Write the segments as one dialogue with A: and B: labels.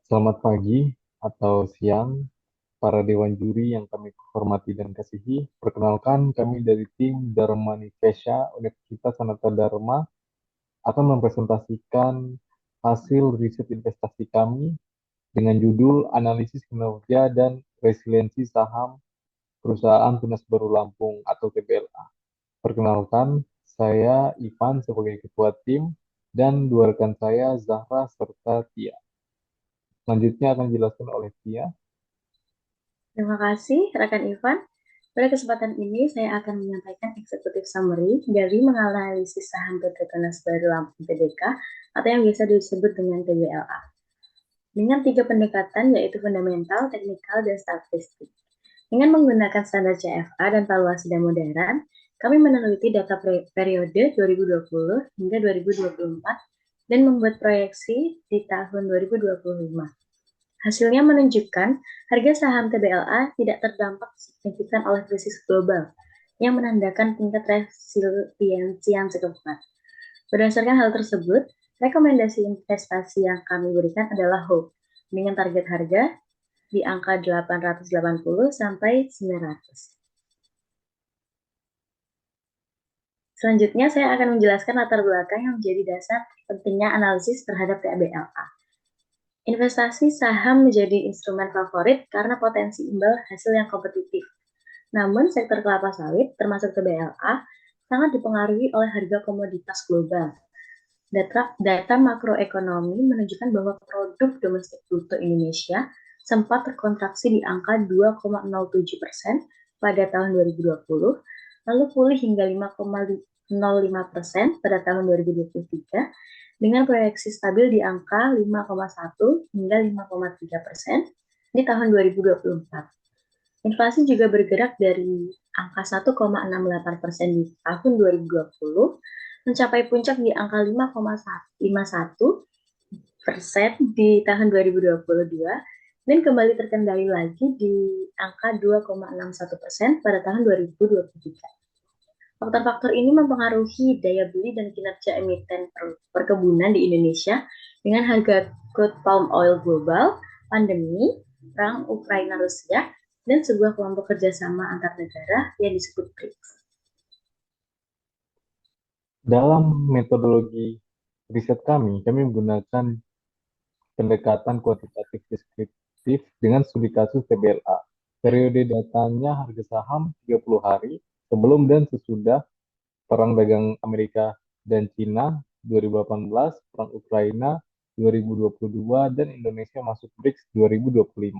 A: Selamat pagi atau siang, para dewan juri yang kami hormati dan kasihi. Perkenalkan, kami dari tim Dharma Nivesha Universitas Sanata Dharma akan mempresentasikan hasil riset investasi kami dengan judul Analisis Kinerja dan Resiliensi Saham Perusahaan Tunas Baru Lampung atau TBLA. Perkenalkan, saya Ivan sebagai ketua tim dan dua rekan saya Zahra serta Tia. Selanjutnya akan dijelaskan oleh Tia.
B: Terima kasih, rekan Ivan. Pada kesempatan ini, saya akan menyampaikan executive summary dari menganalisis saham PT Tunas Baru Lampung Tbk atau yang biasa disebut dengan TBLA. Dengan tiga pendekatan, yaitu fundamental, teknikal, dan statistik. Dengan menggunakan standar CFA dan valuasi dan modern, kami meneliti data periode 2020 hingga 2024 dan membuat proyeksi di tahun 2025. Hasilnya menunjukkan harga saham TBLA tidak terdampak signifikan oleh krisis global yang menandakan tingkat resiliensi yang cukup kuat. Berdasarkan hal tersebut, rekomendasi investasi yang kami berikan adalah hold dengan target harga di angka 880 sampai 900. Selanjutnya, saya akan menjelaskan latar belakang yang menjadi dasar pentingnya analisis terhadap TBLA. Investasi saham menjadi instrumen favorit karena potensi imbal hasil yang kompetitif. Namun, sektor kelapa sawit, termasuk TBLA, sangat dipengaruhi oleh harga komoditas global. Data makroekonomi menunjukkan bahwa produk domestik bruto Indonesia sempat terkontraksi di angka 2,07% pada tahun 2020, lalu pulih hingga 5,05% pada tahun 2023, dengan proyeksi stabil di angka 5,1 hingga 5,3% di tahun 2024. Inflasi juga bergerak dari angka 1,68% di tahun 2020 mencapai puncak di angka 5,51% di tahun 2022 dan kembali terkendali lagi di angka 2,61% pada tahun 2023. Faktor-faktor ini mempengaruhi daya beli dan kinerja emiten perkebunan di Indonesia dengan harga crude palm oil global, pandemi, perang Ukraina-Rusia, dan sebuah kelompok kerjasama antar negara yang disebut BRICS.
A: Dalam metodologi riset kami menggunakan pendekatan kuantitatif deskriptif dengan studi kasus TBLA. Periode datanya harga saham 30 hari sebelum dan sesudah Perang Dagang Amerika dan Cina 2018, Perang Ukraina 2022, dan Indonesia masuk BRICS 2025.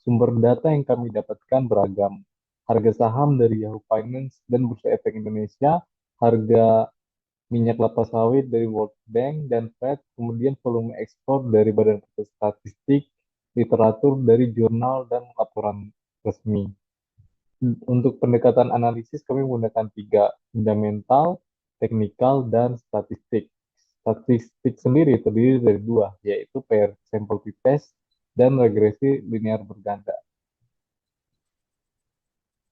A: Sumber data yang kami dapatkan beragam. Harga saham dari Yahoo Finance dan Bursa Efek Indonesia, harga minyak kelapa sawit dari World Bank dan Fed, kemudian volume ekspor dari Badan Pusat Statistik, literatur dari jurnal dan laporan resmi. Untuk pendekatan analisis kami menggunakan tiga, fundamental, teknikal, dan statistik. Statistik sendiri terdiri dari dua, yaitu pair sample t-test dan regresi linear berganda.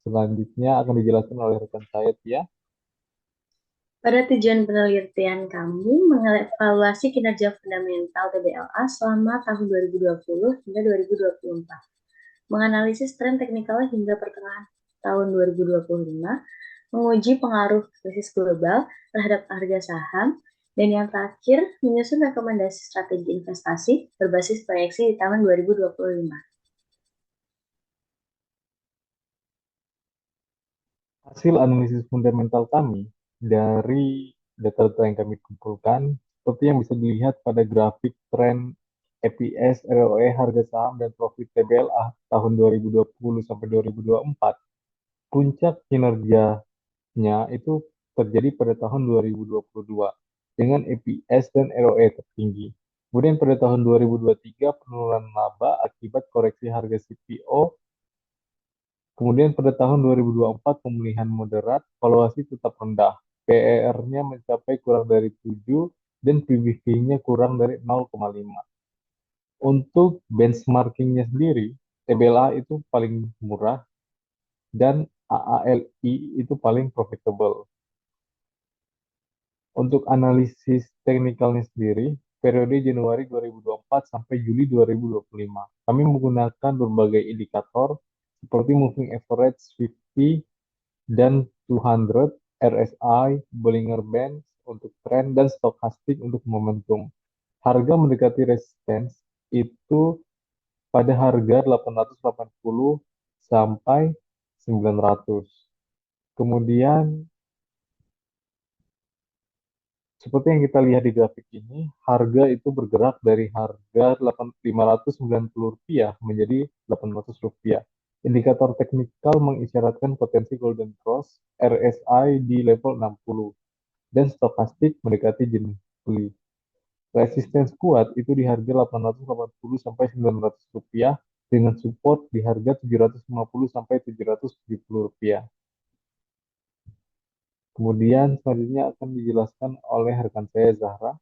A: Selanjutnya akan dijelaskan oleh rekan saya, Tia.
B: Pada tujuan penelitian kami mengevaluasi kinerja fundamental TBLA selama tahun 2020 hingga 2024, menganalisis tren teknikal hingga pertengahan tahun 2025, menguji pengaruh krisis global terhadap harga saham, dan yang terakhir, menyusun rekomendasi strategi investasi berbasis proyeksi di tahun 2025.
A: Hasil analisis fundamental kami dari data-data yang kami kumpulkan, seperti yang bisa dilihat pada grafik tren EPS, ROE, harga saham, dan profit TBLA tahun 2020 sampai 2024, puncak kinerjanya itu terjadi pada tahun 2022 dengan EPS dan ROE tertinggi. Kemudian pada tahun 2023 penurunan laba akibat koreksi harga CPO. Kemudian pada tahun 2024 pemulihan moderat, valuasi tetap rendah. PER-nya mencapai kurang dari 7 dan PBV-nya kurang dari 0,5. Untuk benchmarkingnya sendiri, TBLA itu paling murah dan AALI itu paling profitable. Untuk analisis teknikalnya sendiri, periode Januari 2024 sampai Juli 2025. Kami menggunakan berbagai indikator seperti Moving Average 50 dan 200, RSI, Bollinger Bands untuk tren, dan stokastik untuk momentum. Harga mendekati resistance itu pada harga 880 sampai 900. Kemudian, seperti yang kita lihat di grafik ini, harga itu bergerak dari harga 590 rupiah menjadi 800 rupiah. Indikator teknikal mengisyaratkan potensi golden cross, RSI di level 60, dan stokastik mendekati jenis beli. Resistance kuat itu di harga 880 sampai 900 rupiah dengan support di harga 750 sampai 770 rupiah. Kemudian selanjutnya akan dijelaskan oleh rekan saya Zahra.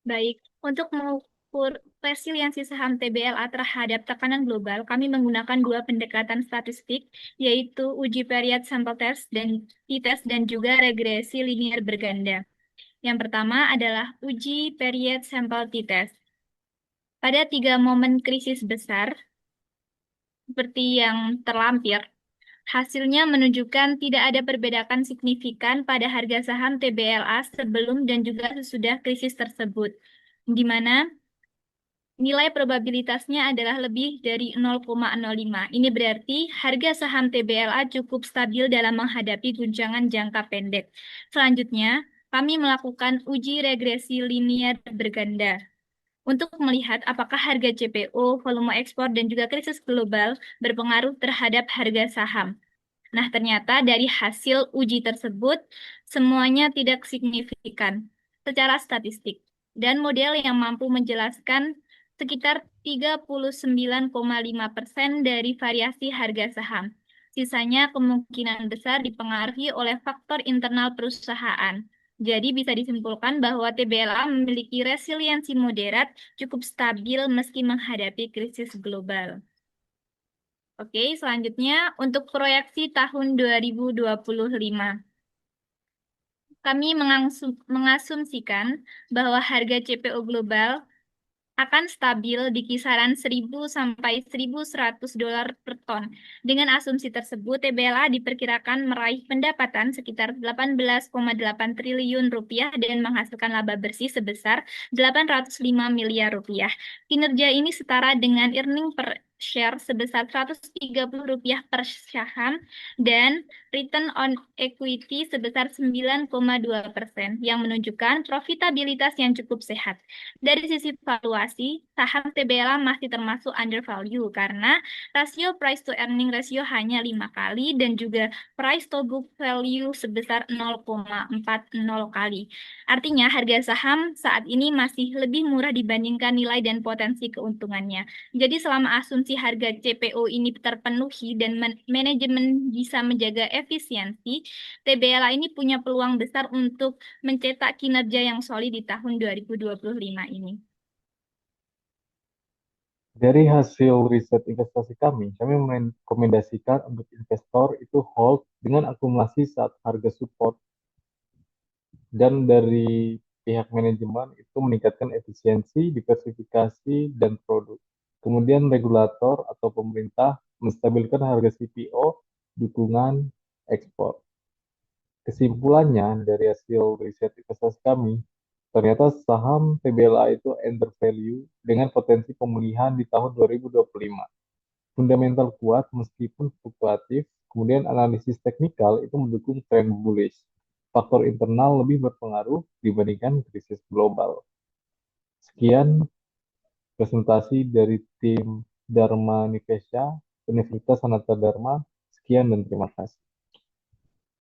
C: Baik, untuk mengukur resiliensi saham TBLA terhadap tekanan global, kami menggunakan dua pendekatan statistik, yaitu uji period sample test dan t-test dan juga regresi linear berganda. Yang pertama adalah uji period sample t-test. Pada 3 momen krisis besar, seperti yang terlampir, hasilnya menunjukkan tidak ada perbedaan signifikan pada harga saham TBLA sebelum dan juga sesudah krisis tersebut, di mana nilai probabilitasnya adalah lebih dari 0,05. Ini berarti harga saham TBLA cukup stabil dalam menghadapi guncangan jangka pendek. Selanjutnya, kami melakukan uji regresi linear berganda untuk melihat apakah harga CPO, volume ekspor, dan juga krisis global berpengaruh terhadap harga saham. Nah, ternyata dari hasil uji tersebut, semuanya tidak signifikan secara statistik. Dan model yang mampu menjelaskan sekitar 39,5% dari variasi harga saham. Sisanya kemungkinan besar dipengaruhi oleh faktor internal perusahaan. Jadi bisa disimpulkan bahwa TBLA memiliki resiliensi moderat cukup stabil meski menghadapi krisis global. Oke, selanjutnya untuk proyeksi tahun 2025. Kami mengasumsikan bahwa harga CPO global akan stabil di kisaran 1.000 sampai 1.100 dolar per ton. Dengan asumsi tersebut, TBLA diperkirakan meraih pendapatan sekitar 18,8 triliun rupiah dan menghasilkan laba bersih sebesar 805 miliar rupiah. Kinerja ini setara dengan earning per share sebesar 130 rupiah per saham dan return on equity sebesar 9,2% yang menunjukkan profitabilitas yang cukup sehat. Dari sisi valuasi, saham TBLA masih termasuk undervalue karena rasio price to earning ratio hanya 5 kali dan juga price to book value sebesar 0,40 kali. Artinya harga saham saat ini masih lebih murah dibandingkan nilai dan potensi keuntungannya. Jadi selama asumsi harga CPO ini terpenuhi dan manajemen bisa menjaga efisiensi, TBLA ini punya peluang besar untuk mencetak kinerja yang solid di tahun 2025 ini.
A: Dari hasil riset investasi kami merekomendasikan untuk investor itu hold dengan akumulasi saat harga support, dan dari pihak manajemen itu meningkatkan efisiensi, diversifikasi, dan produk. Kemudian regulator atau pemerintah menstabilkan harga CPO, dukungan ekspor. Kesimpulannya dari hasil riset investasi kami, ternyata saham TBLA itu undervalue dengan potensi pemulihan di tahun 2025. Fundamental kuat meskipun fluktuatif, kemudian analisis teknikal itu mendukung tren bullish. Faktor internal lebih berpengaruh dibandingkan krisis global. Sekian presentasi dari tim Dharma Nivesya, Universitas Sanata Dharma. Sekian dan terima kasih.